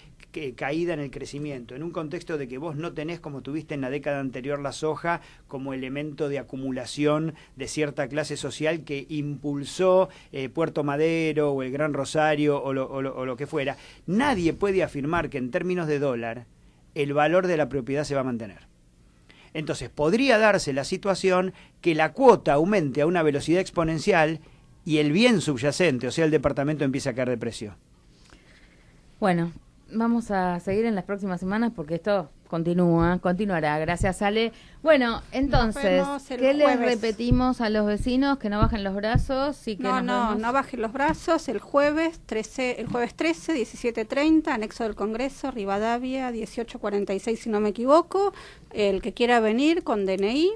Speaker 4: caída en el crecimiento, en un contexto de que vos no tenés, como tuviste en la década anterior, la soja como elemento de acumulación de cierta clase social que impulsó Puerto Madero o el Gran Rosario o lo que fuera, nadie puede afirmar que en términos de dólar el valor de la propiedad se va a mantener. Entonces podría darse la situación que la cuota aumente a una velocidad exponencial y el bien subyacente, o sea el departamento, empiece a caer de precio.
Speaker 3: Bueno, vamos a seguir en las próximas semanas porque esto continuará. Gracias, Ale. Bueno, entonces, ¿qué les repetimos a los vecinos? Que no bajen los brazos y que
Speaker 5: no bajen los brazos. El jueves 13, 17:30, anexo del Congreso, Rivadavia, 18:46 si no me equivoco. El que quiera venir con DNI.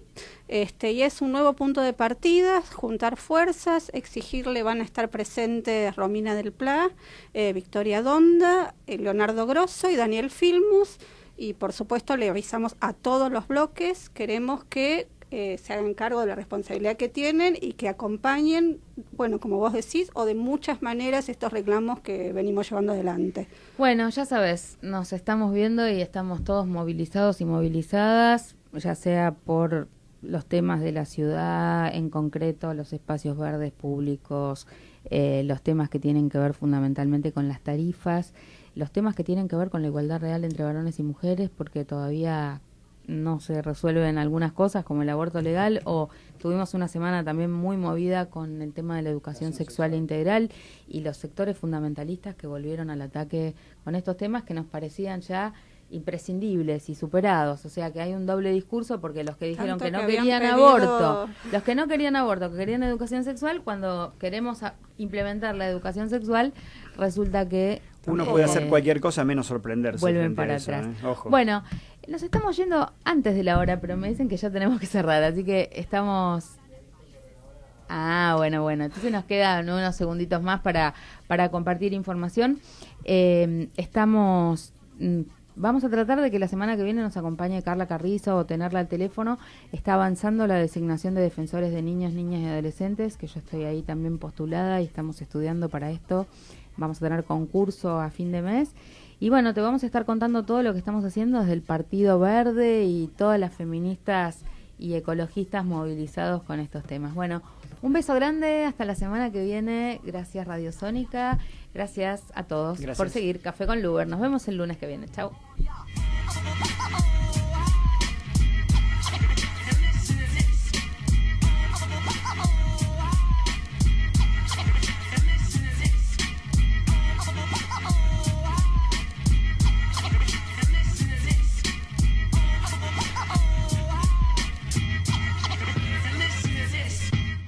Speaker 5: Y es un nuevo punto de partida, juntar fuerzas, exigirle, van a estar presentes Romina del Pla, Victoria Donda, Leonardo Grosso y Daniel Filmus, y por supuesto le avisamos a todos los bloques, queremos que se hagan cargo de la responsabilidad que tienen y que acompañen, bueno, como vos decís, o de muchas maneras estos reclamos que venimos llevando adelante.
Speaker 3: Bueno, ya sabes, nos estamos viendo y estamos todos movilizados y movilizadas, ya sea por los temas de la ciudad, en concreto los espacios verdes públicos, los temas que tienen que ver fundamentalmente con las tarifas, los temas que tienen que ver con la igualdad real entre varones y mujeres, porque todavía no se resuelven algunas cosas como el aborto legal, o tuvimos una semana también muy movida con el tema de la educación sexual e integral y los sectores fundamentalistas que volvieron al ataque con estos temas que nos parecían ya imprescindibles y superados, o sea que hay un doble discurso porque los que dijeron que no querían aborto, los que no querían aborto, que querían educación sexual, cuando queremos implementar la educación sexual resulta que
Speaker 4: uno puede hacer cualquier cosa menos sorprenderse.
Speaker 3: Vuelven para atrás. Ojo. Bueno, nos estamos yendo antes de la hora, pero me dicen que ya tenemos que cerrar, así que estamos... Bueno. Entonces nos quedan unos segunditos más para compartir información. Vamos a tratar de que la semana que viene nos acompañe Carla Carrizo o tenerla al teléfono. Está avanzando la designación de defensores de niños, niñas y adolescentes, que yo estoy ahí también postulada y estamos estudiando para esto. Vamos a tener concurso a fin de mes. Y bueno, te vamos a estar contando todo lo que estamos haciendo desde el Partido Verde y todas las feministas y ecologistas movilizados con estos temas. Bueno, un beso grande, hasta la semana que viene. Gracias Radio Sónica, gracias a todos por seguir Café con Luber. Nos vemos el lunes que viene. Chau.